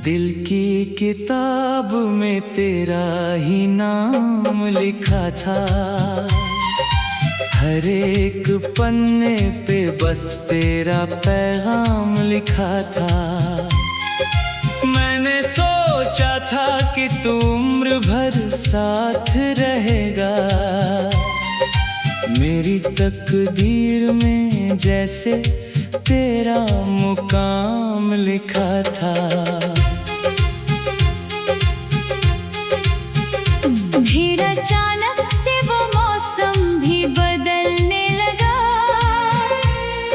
दिल की किताब में तेरा ही नाम लिखा था। हर एक पन्ने पे बस तेरा पैगाम लिखा था। मैंने सोचा था कि तू उम्र भर साथ रहेगा। मेरी तकदीर में जैसे तेरा मुकाम लिखा था। फिर अचानक से वो मौसम भी बदलने लगा।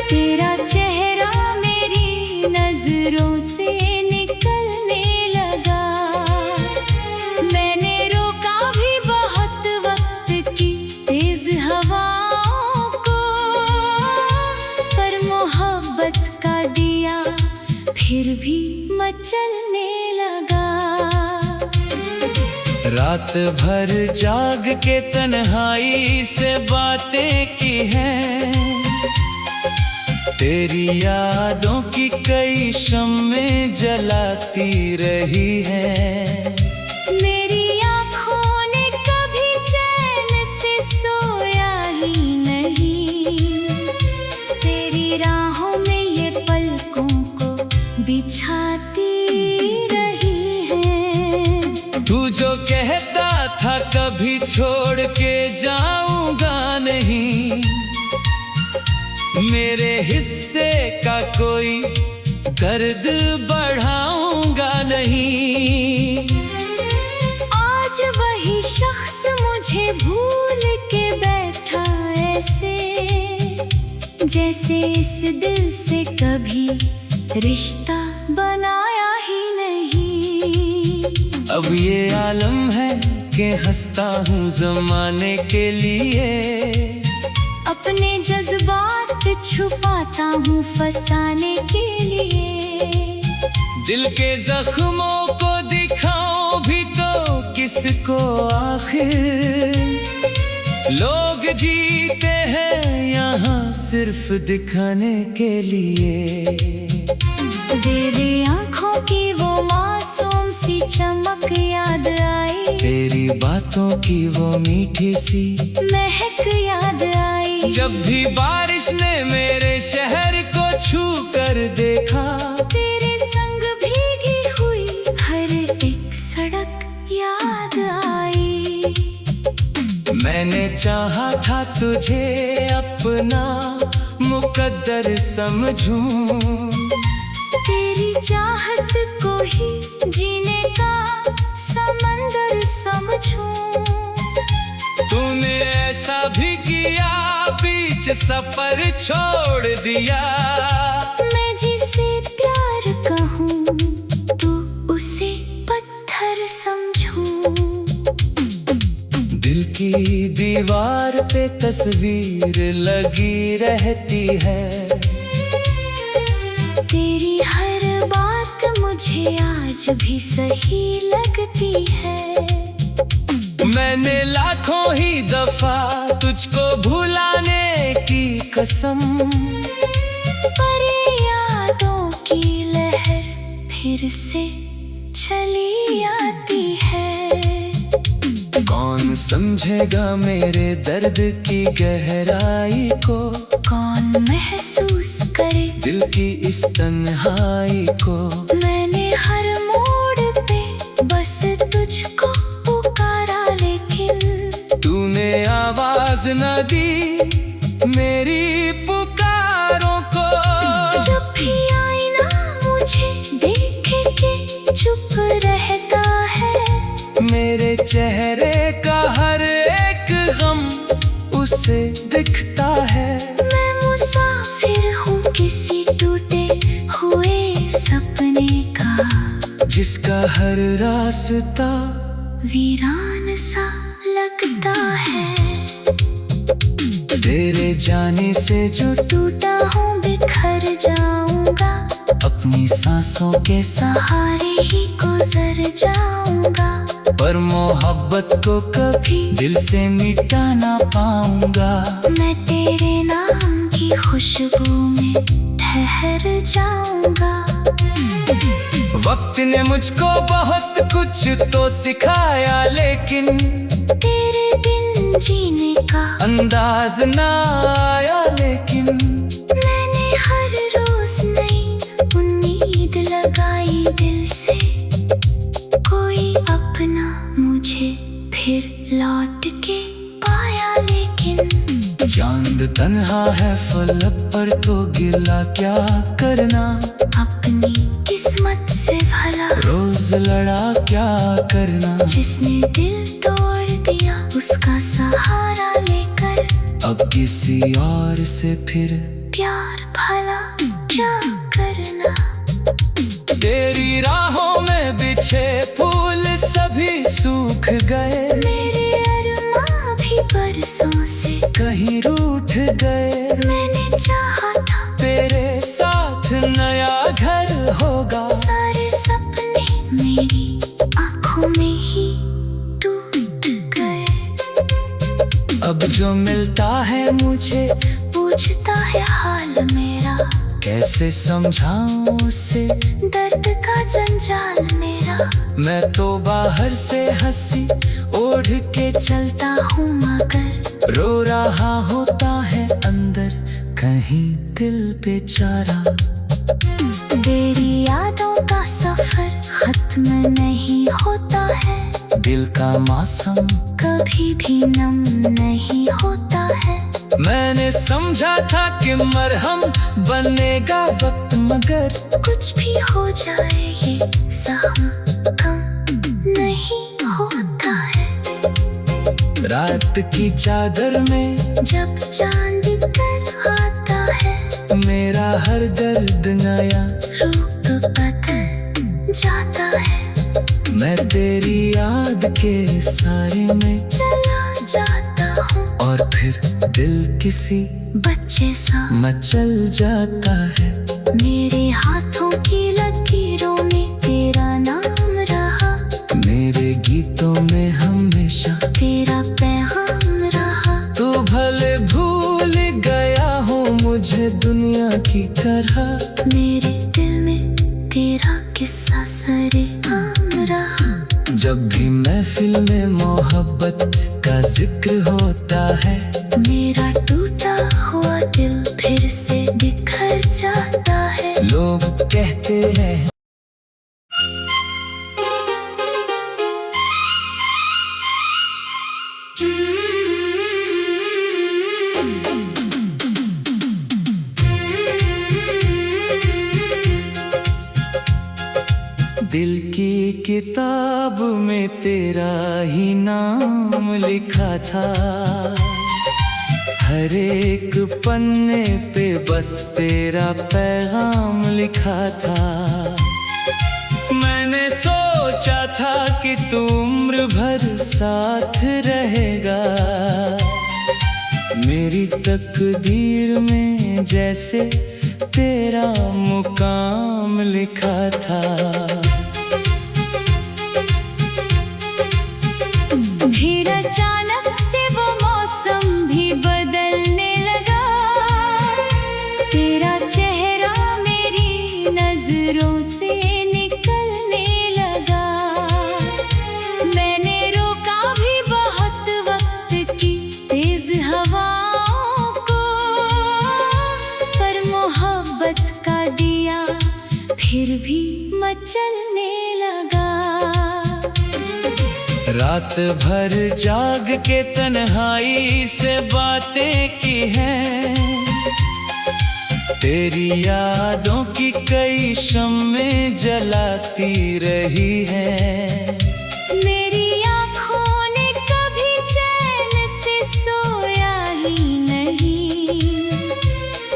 तेरा चेहरा मेरी नजरों से निकलने लगा। मैंने रोका भी बहुत वक्त की तेज हवाओं को, पर मोहब्बत का दिया फिर भी मचलने लगा। रात भर जाग के तन्हाई से बातें की हैं। तेरी यादों की कई शम्में जलाती रही हैं। मेरी आँखों ने कभी चैन से सोया ही नहीं। तेरी राहों में ये पलकों को बिछाती रही है। तू जो कहता था कभी छोड़ के जाऊंगा नहीं, मेरे हिस्से का कोई दर्द बढ़ाऊंगा नहीं। आज वही शख्स मुझे भूल के बैठा ऐसे, जैसे इस दिल से कभी रिश्ता बनाया ही नहीं। अब ये आलम है कि हंसता हूँ ज़माने के लिए। अपने जज्बात छुपाता हूँ फसाने के लिए। दिल के जख्मों को दिखाऊं भी तो किसको आखिर। लोग जीते हैं यहाँ सिर्फ दिखाने के लिए। दे दे आँखों की वो मासूम सी चमक याद आई। तेरी बातों की वो मीठी सी महक याद आई। जब भी बारिश ने मेरे शहर को छू कर देखा, तेरे संग भीगी हुई हर एक सड़क याद आई। मैंने चाहा था तुझे अपना मुकद्दर समझूं। तेरी चाहत को ही जीने का समंदर समझूं। तूने ऐसा भी किया, बीच सफर छोड़ दिया। मैं जिसे प्यार कहूँ तो उसे पत्थर समझूं। दिल की दीवार पे तस्वीर लगी रहती है। तेरी हर बात मुझे आज भी सही लगती है। मैंने लाखों ही दफा तुझको भुलाने की कसम, पर यादों की लहर फिर से चली आती है। कौन समझेगा मेरे दर्द की गहराई को। कौन महसूस करे दिल की इस तन्हाई को। मैंने हर मोड़ पे बस तुझको पुकारा, लेकिन तूने आवाज न दी मेरी पुकारों को। जब भी आईना मुझे देख के चुप रहता है। मेरे चेहरे का हर एक गम उसे दिखता है। मैं मुसाफिर हूँ किसी टूटे हुए सपने का, जिसका हर रास्ता वीरान सा लगता है। तेरे जाने से जो टूटा हूँ बिखर जाऊंगा। अपनी सांसों के सहारे ही गुजर जाऊंगा। पर मोहब्बत को कभी दिल से मिटा ना पाऊंगा। मैं तेरे नाम की खुशबू में ठहर जाऊंगा। वक्त वक्त ने मुझको बहुत कुछ तो सिखाया, लेकिन तेरे बिन जीने का अंदाज ना आया। लेकिन मैंने हर रोज नई उम्मीद लगाई दिल से, कोई अपना मुझे फिर लौट के पाया। लेकिन चांद तन्हा है फलक पर तो गिला क्या करना, अपनी किस्मत से भला रोज लड़ा क्या करना। जिसने दिल तोड़ दिया उसका सहारा लेकर, अब किसी और से फिर प्यार भला क्या करना। तेरी राहों में बिछे फूल सभी सूख गए, मेरे अरमां भी बरसों से कहीं रूठ गए। मैंने चाहा था तेरे साथ नया घर होगा, सारे सपने मेरी आंखों में ही टूट गए। अब जो मिलता है मुझे पूछता है हाल मेरा, कैसे समझाऊं उसे दर्द का जंजाल मेरा। मैं तो बाहर से हंसी ओढ़ के चलता हूँ मगर रो रहा होता है अंदर कहीं दिल बेचारा। तेरी यादों का सफर खत्म नहीं होता है, दिल का मौसम कभी भी नम नहीं होता है। मैंने समझा था कि मरहम बनेगा वक्त, मगर कुछ भी हो जाए ये सहम कम नहीं होता है। रात की चादर में जब चांद कर आता है, मेरा हर दर्द नया रूप बदल जाता है। मैं तेरी याद के सारे में चला जाता हूँ और फिर दिल किसी बच्चे सा मचल जाता है। मेरे हाथों की लकीरों में तेरा नाम रहा, मेरे गीतों में हमेशा तेरा पैगाम रहा। तू भले भूल गया हो मुझे दुनिया की तरह, मेरे दिल में तेरा किस्सा सरे आम रहा। जब भी महफिल में मोहब्बत का जिक्र होता है, मेरा टूटा हुआ दिल फिर से बिखर जाता है। लोग कहते हैं दिल की किताब में तेरा ही नाम लिखा था, हर एक पन्ने पे बस तेरा पैगाम लिखा था। मैंने सोचा था कि तू उम्र भर साथ रहेगा, मेरी तकदीर में जैसे तेरा मुकाम लिखा था। फिर अचानक से वो मौसम भी बदलने लगा, तेरा चेहरा मेरी नजरों से निकलने लगा। मैंने रोका भी बहुत वक्त की तेज हवाओं को, पर मोहब्बत का दिया फिर भी मचलने लगा। रात भर जाग के तन्हाई से बातें की हैं, तेरी यादों की कई शम्में जलाती रही हैं। मेरी आँखों ने कभी चैन से सोया ही नहीं,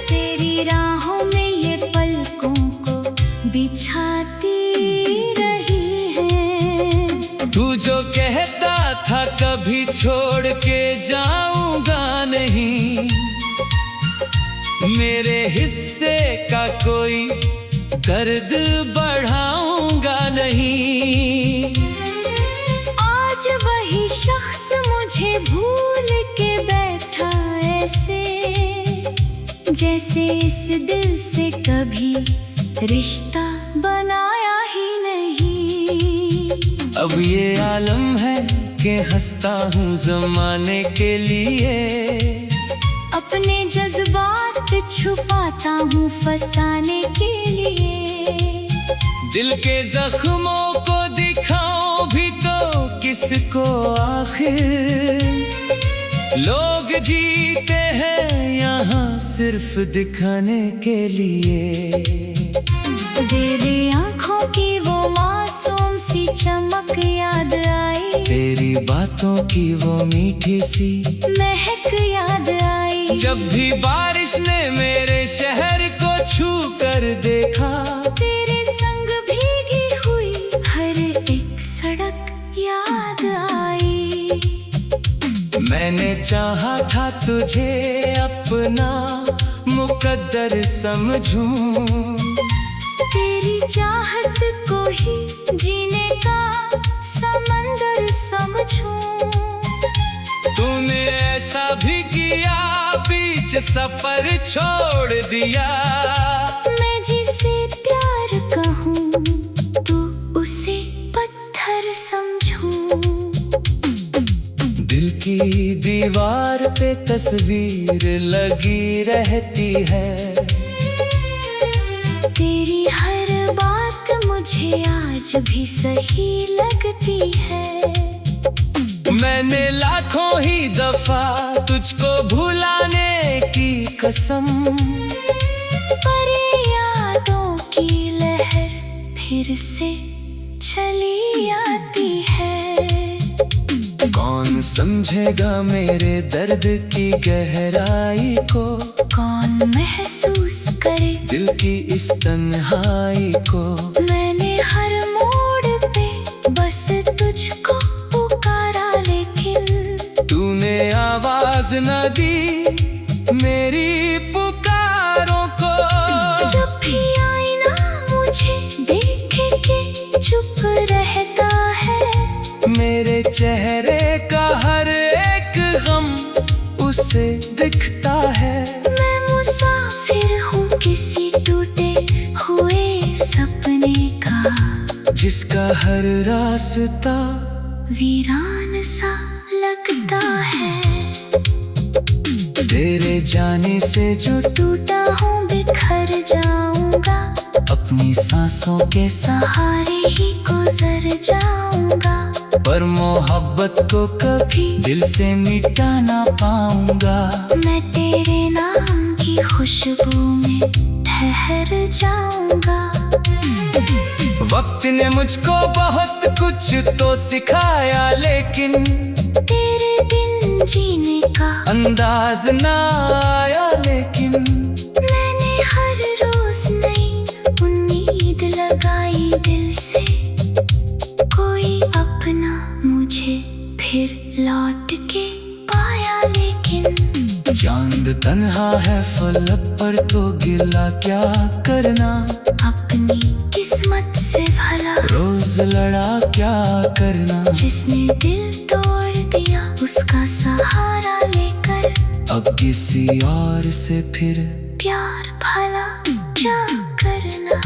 तेरी राहों में ये पलकों को बिछाती रही है। तू जो कहता था कभी छोड़ के जाऊंगा नहीं, मेरे हिस्से का कोई दर्द बढ़ाऊंगा नहीं। आज वही शख्स मुझे भूल के बैठा ऐसे, जैसे इस दिल से कभी रिश्ता बनाया ही नहीं। अब ये आलम है कि हंसता हूँ ज़माने के लिए। अपने जज्बात छुपाता हूँ फसाने के लिए। दिल के जख्मों को दिखाऊं भी तो किसको आखिर। लोग जीते हैं यहाँ सिर्फ दिखाने के लिए। दे दे आँखों की वो मासूम सी चमक याद आई। तेरी बातों की वो मीठी सी महक याद आई। जब भी बारिश ने मेरे शहर को छू कर देखा, तेरे संग भीगी हुई हर एक सड़क याद आई। मैंने चाहा था तुझे अपना मुकद्दर समझूं। तेरी चाहत को ही जीने का समंदर समझूं। तूने ऐसा भी किया, बीच सफर छोड़ दिया। मैं जिसे प्यार कहूँ तू उसे पत्थर समझूं। दिल की दीवार पे तस्वीर लगी रहती है। तेरी हर बात मुझे आज भी सही लगती है। मैंने लाखों ही दफा तुझको भुलाने की कसम, पर यादों की लहर फिर से चली आती है। कौन समझेगा मेरे दर्द की गहराई को। कौन महसूस करे दिल की इस तन्हाई को। मैंने हर मोड़ पे बस तुझको पुकारा, लेकिन तूने आवाज न दी मेरी पुकारों को। जब भी आईना मुझे देखे के चुप रहता है। मेरे चेहरे का हर एक गम उसे दिखता है। मैं मुसाफिर हूँ किसी टूटे हुए सपने का, जिसका हर रास्ता वीरान सा लगता है। तेरे जाने से जो टूटा हूँ बिखर जाऊंगा, अपनी सांसों के सहारे ही गुजर जाऊंगा। पर मोहब्बत को कभी दिल से मिटा ना पाऊंगा। मैं तेरे नाम की खुशबू में ठहर जाऊंगा। वक्त ने मुझको बहुत कुछ तो सिखाया, लेकिन तेरे बिन जीने का अंदाज ना आया। लेकिन मैंने हर रोज नई उम्मीद लगाई दिल से। कोई अपना मुझे फिर लौट के पाया, लेकिन चांद तन्हा है फलक पर तो गिला क्या करना। अपनी किस्मत से भला रोज लड़ा क्या करना। जिसने दिल तोड़ दिया उसका सहारा लेकर, अब किसी और से फिर प्यार भला क्या करना।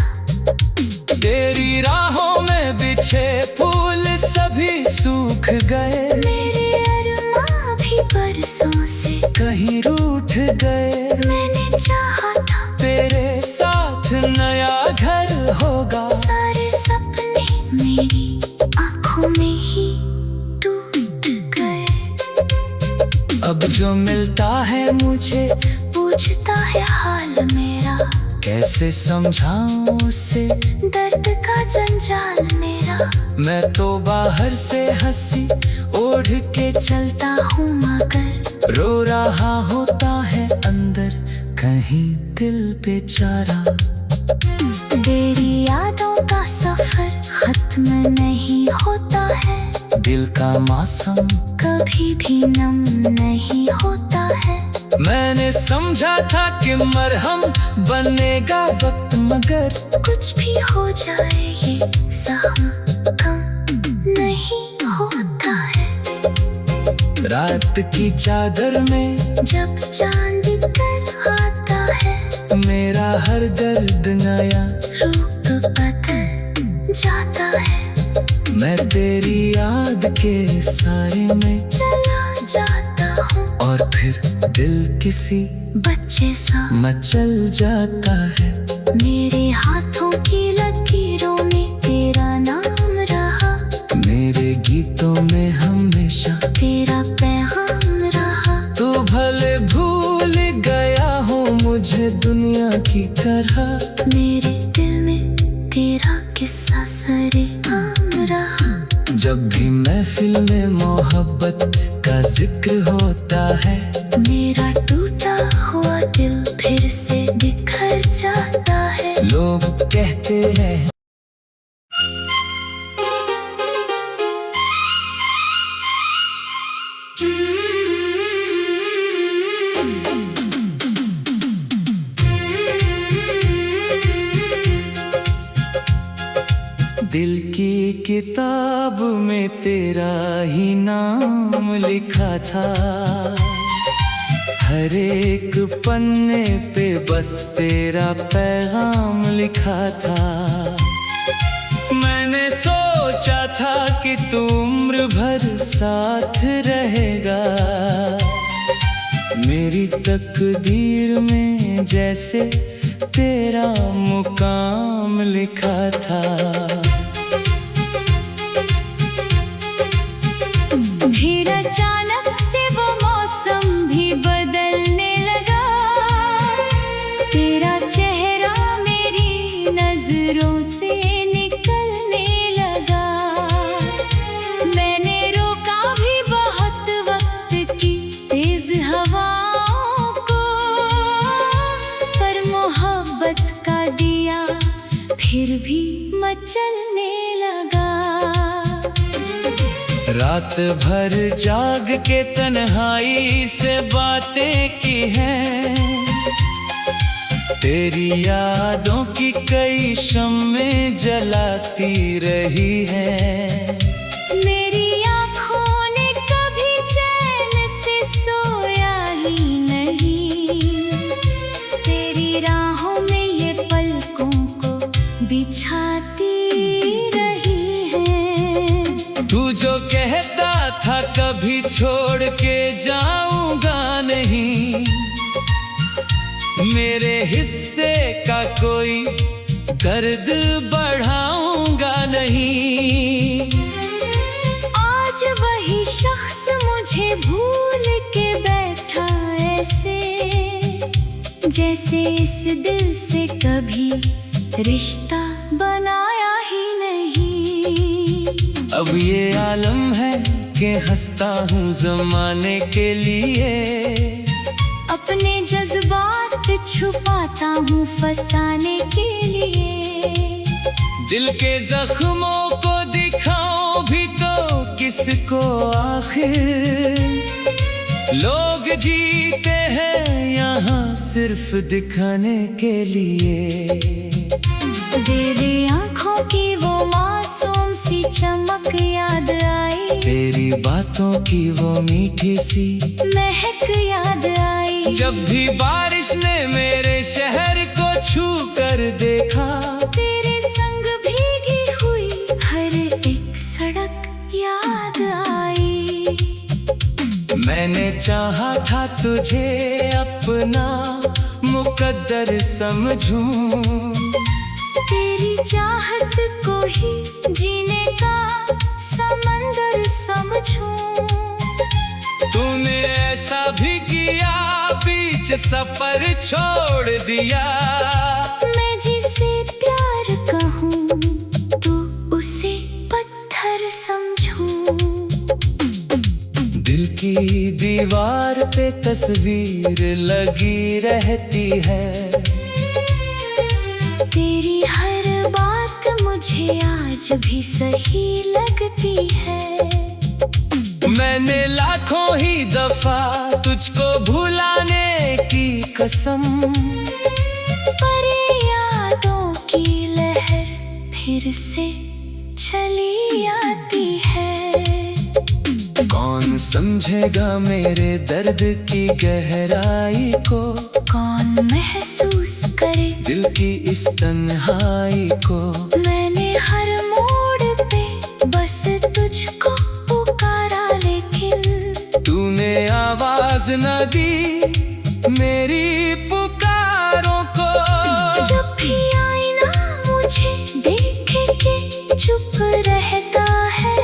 तेरी राहों में बिछे फूल सभी सूख गए। मेरे अरमां भी बरसों से कहीं रूठ गए। मैंने चाहा था तेरे साथ नया घर होगा। सारे सपने मेरी आँखों में ही टूट गए। अब जो मिलता है मुझे पूछता है हाल मेरा, कैसे समझाऊं उसे दर्द का जंजाल मेरा। मैं तो बाहर से हंसी ओढ़ के चलता हूँ मगर रो रहा होता है अंदर कहीं दिल बेचारा। तेरी यादों का सफर खत्म नहीं होता है। दिल का मौसम कभी भी नम नहीं होता है। मैंने समझा था कि मरहम बनेगा वक्त, मगर कुछ भी हो जाए ये सहम कम नहीं होता है। रात की चादर में जब चांद कर आता है, मेरा हर दर्द नया रूप बदल जाता है। मैं तेरी याद के सारे में चला जाता हूँ और फिर दिल किसी बच्चे सा मचल जाता है। मेरे हाथों की लकीरों में तेरा नाम रहा, मेरे गीतों में हमेशा तेरा पैगाम रहा। तू भले भूल गया हो मुझे दुनिया की तरह, मेरे दिल में तेरा किस्सा सरेआम रहा। जब भी महफिल में मोहब्बत का जिक्र होता है, मेरा टूटा हुआ दिल फिर से बिखर जाता है। लोग कहते हैं दिल की किताब में तेरा ही नाम लिखा था, हर एक पन्ने पे बस तेरा पैगाम लिखा था। मैंने सोचा था कि तू उम्र भर साथ रहेगा, मेरी तकदीर में जैसे तेरा मुकाम लिखा था। फिर अचानक से वो मौसम भी बदलने लगा, तेरा चेहरा मेरी नजरों से निकलने लगा। मैंने रोका भी बहुत वक्त की तेज हवाओं को, पर मोहब्बत का दिया फिर भी मचलने लगा। रात भर जाग के तन्हाई से बातें की हैं, तेरी यादों की कई शम्में जलाती रही हैं। मेरी आँखों ने कभी चैन से सोया ही नहीं, तेरी राहों में ये पलकों को बिछाती रही है। तू जो कहता था कभी छोड़ के जाऊंगा नहीं, मेरे हिस्से का कोई दर्द बढ़ाऊंगा नहीं। आज वही शख्स मुझे भूल के बैठा ऐसे, जैसे इस दिल से कभी रिश्ता बनाया ही नहीं। अब ये आलम है कि हंसता हूँ ज़माने के लिए, अपने जज्बात छुपाता हूँ फसाने के लिए। दिल के जख्मों को दिखाऊं भी तो किसको आखिर, लोग जीते हैं यहाँ सिर्फ दिखाने के लिए। तेरी आँखों की वो मासूम सी चमक याद आई, तेरी बातों की वो मीठी सी महक याद आई। जब भी बारिश ने मेरे शहर को छू कर देखा, तेरे संग भीगी हुई हर एक सड़क याद आई। मैंने चाहा था तुझे अपना मुकद्दर समझूं, तेरी चाहत को ही जीने का समंदर समझूं। तूने ऐसा भी किया, बीच सफर छोड़ दिया। मैं जिसे प्यार कहूँ तू उसे पत्थर समझूं। दिल की दीवार पे तस्वीर लगी रहती है, तेरी हर बात मुझे आज भी सही लगती है। मैंने लाखों ही दफा तुझको भुलाने की कसम, पर यादों की लहर फिर से चली आती है। कौन समझेगा मेरे दर्द की गहराई को, कौन महसूस करे दिल की इस तन्हाई को। मैंने हर मोड़ पे बस न दी मेरी पुकारों को। जब भी आईना मुझे देखे के चुप रहता है,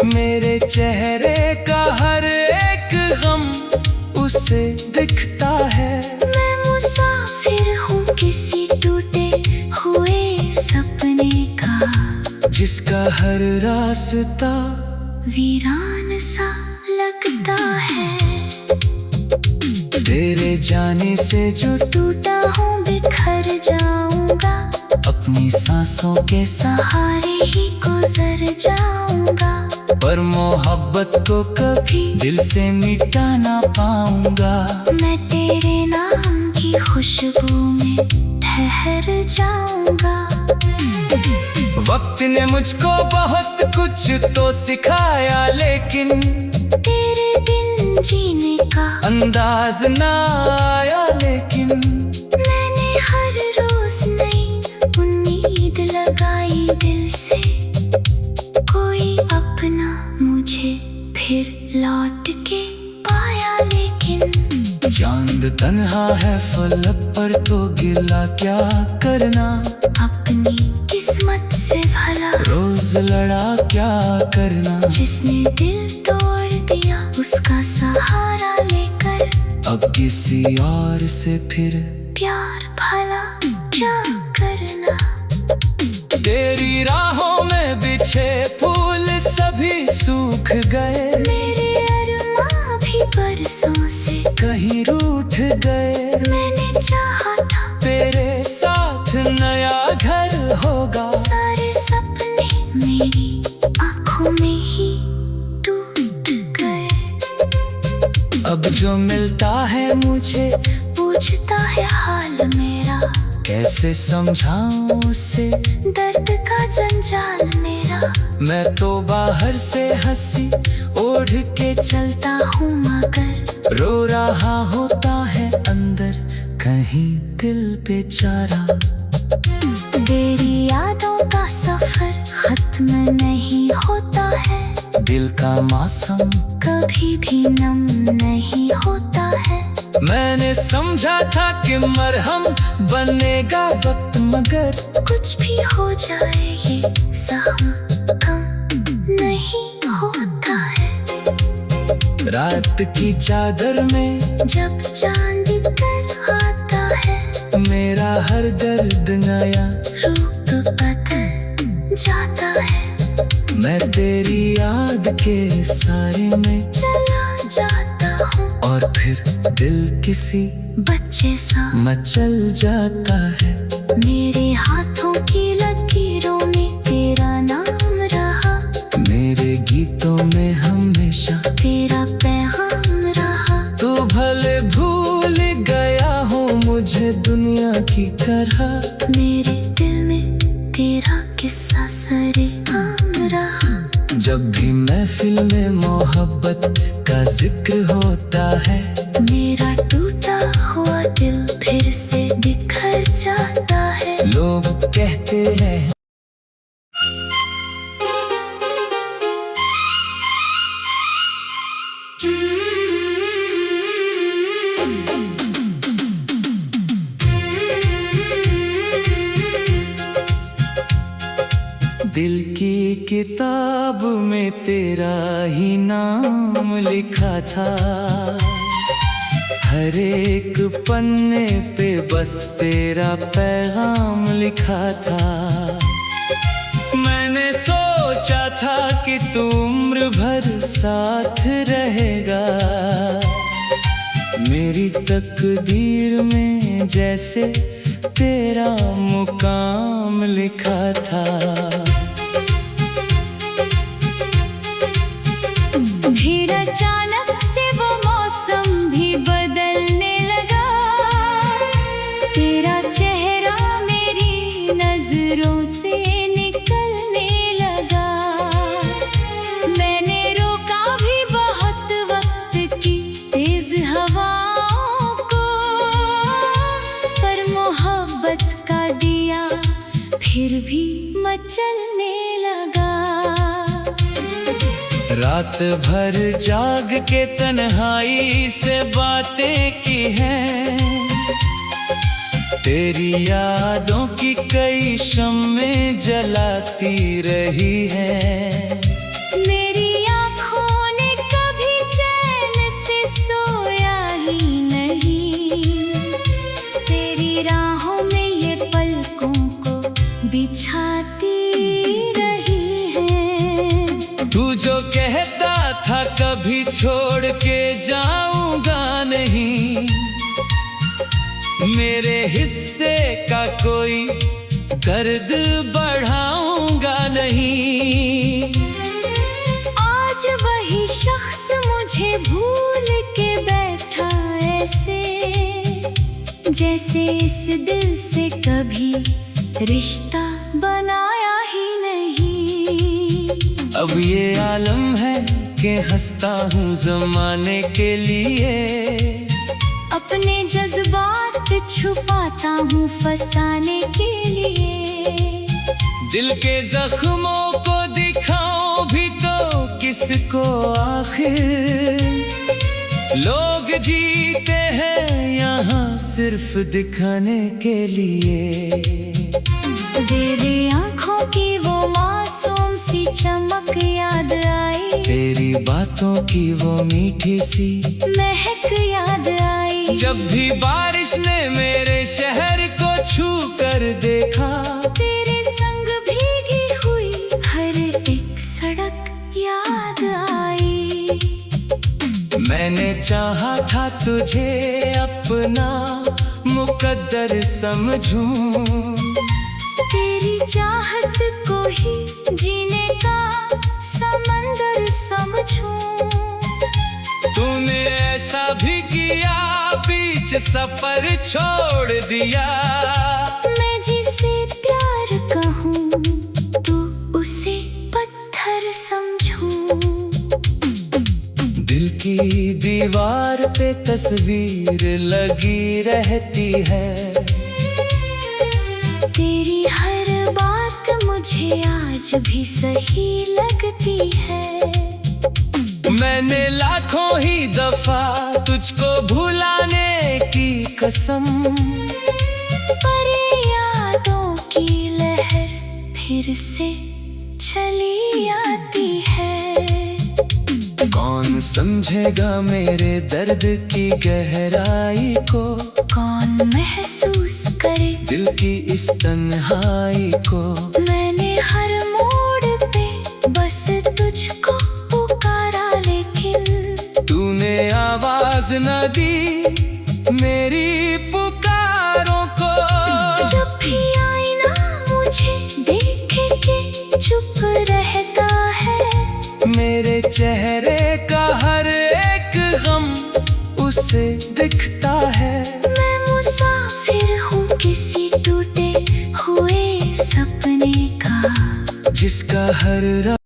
मेरे चेहरे का हर एक गम उसे दिखता है। मैं मुसाफिर हूँ किसी टूटे हुए सपने का, जिसका हर रास्ता वीरान सा लगता है। तेरे जाने से जो टूटा हूँ बिखर जाऊंगा, अपनी सांसों के सहारे ही गुजर जाऊंगा। पर मोहब्बत को कभी दिल से मिटा ना पाऊंगा। मैं तेरे नाम की खुशबू में ठहर जाऊंगा। वक्त ने मुझको बहुत कुछ तो सिखाया, लेकिन तेरे बिन जीने का अंदाज ना आया। लेकिन मैंने हर रोज नई उम्मीद लगाई दिल से, कोई अपना मुझे फिर लौट के पाया। लेकिन चांद तन्हा है फलक पर तो गिला क्या करना, अपनी किस्मत से भला रोज लड़ा क्या करना। जिसने दिल तोड़ दिया उसका सहारा लेकर, अब किसी और से फिर प्यार भला क्या करना। तेरी राहों में बिछे फूल सभी सूख गए, मेरे अरमां भी बरसों से कहीं रूठ गए। मैंने चाहा था तेरे साथ नया घर होगा, सारे सपने मेरी आंखों में ही टूट गए। अब जो मिलता है मुझे पूछता है हाल मेरा, कैसे समझाऊं उसे दर्द का जंजाल मेरा। मैं तो बाहर से हंसी ओढ़ के चलता हूँ मगर रो रहा होता है अंदर कहीं दिल बेचारा। तेरी यादों का सफर खत्म नहीं होता है, दिल का मौसम कभी भी नम नहीं होता है। मैंने समझा था कि मरहम बनेगा वक्त, मगर कुछ भी हो जाए ये सहम कम नहीं होता है। रात की चादर में जब चांद कर आता है, मेरा हर दर्द नया रूप बदल जाता है। मैं तेरी याद के सारे में चला जाता हूँ और फिर दिल किसी बच्चे सा मचल जाता है। मेरे हाथों की लकीरों में तेरा नाम रहा, मेरे गीतों में हमेशा तेरा पैगाम रहा। तू भले भूल गया हो मुझे दुनिया की तरह, मेरे दिल में तेरा किस्सा सरेआम रहा। जब भी महफिल में मोहब्बत का जिक्र होता है, मेरा टूटा हुआ दिल फिर से बिखर जाता है। लोग कहते हैं दिल की किताब में तेरा ही नाम लिखा था, हर एक पन्ने पे बस तेरा पैगाम लिखा था। मैंने सोचा था कि तू उम्र भर साथ रहेगा, मेरी तकदीर में जैसे तेरा मुकाम लिखा था। फिर अचानक से वो मौसम भी बदलने लगा, तेरा चेहरा मेरी नजरों से निकलने लगा। मैंने रोका भी बहुत वक्त की तेज हवाओं को, पर मोहब्बत का दिया फिर भी मचलने लगा। रात भर जाग के तन्हाई से बातें की हैं, तेरी यादों की कई शम्में जलाती रही हैं। मेरी आँखों ने कभी चैन से सोया ही नहीं, तेरी राहों में ये पलकों को बिछाती रही है। तू जो कहता था कभी छोड़ के जाऊंगा नहीं, मेरे हिस्से का कोई दर्द बढ़ाऊंगा नहीं। आज वही शख्स मुझे भूल के बैठा ऐसे, जैसे इस दिल से कभी रिश्ता बनाया ही नहीं। अब ये आलम है कि हंसता हूँ ज़माने के लिए, अपने जज्बात छुपाता हूँ फसाने के लिए। दिल के जख्मों को दिखाऊं भी तो किसको आखिर, लोग जीते हैं यहाँ सिर्फ दिखाने के लिए। तेरी आँखों की वो मासूम सी चमक याद आई, तेरी बातों की वो मीठी सी महक याद आई। जब भी बारिश ने मेरे शहर को छू कर देखा, तेरे संग भीगी हुई हर एक सड़क याद आई। मैंने चाहा था तुझे अपना मुकद्दर समझूं, तेरी चाहत को ही जीने का समंदर समझूं। तूने ऐसा भी किया, बीच सफर छोड़ दिया। मैं जिसे प्यार कहूँ तू उसे पत्थर समझूं। दिल की दीवार पे तस्वीर लगी रहती है, तेरी हर बात मुझे आज भी सही लगती है। मैंने लाखों ही दफा तुझको भुलाने की कसम, पर यादों की लहर फिर से चली आती है। कौन समझेगा मेरे दर्द की गहराई को, कौन महसूस करे दिल की इस तन्हाई को। मैंने हर मोड़ पे बस तुझको पुकारा, लेकिन तूने आवाज न दी मेरी पुकारों को। जब भी आईना मुझे देखे के चुप रहता है, मेरे चेहरे का हर एक गम उसे दिखता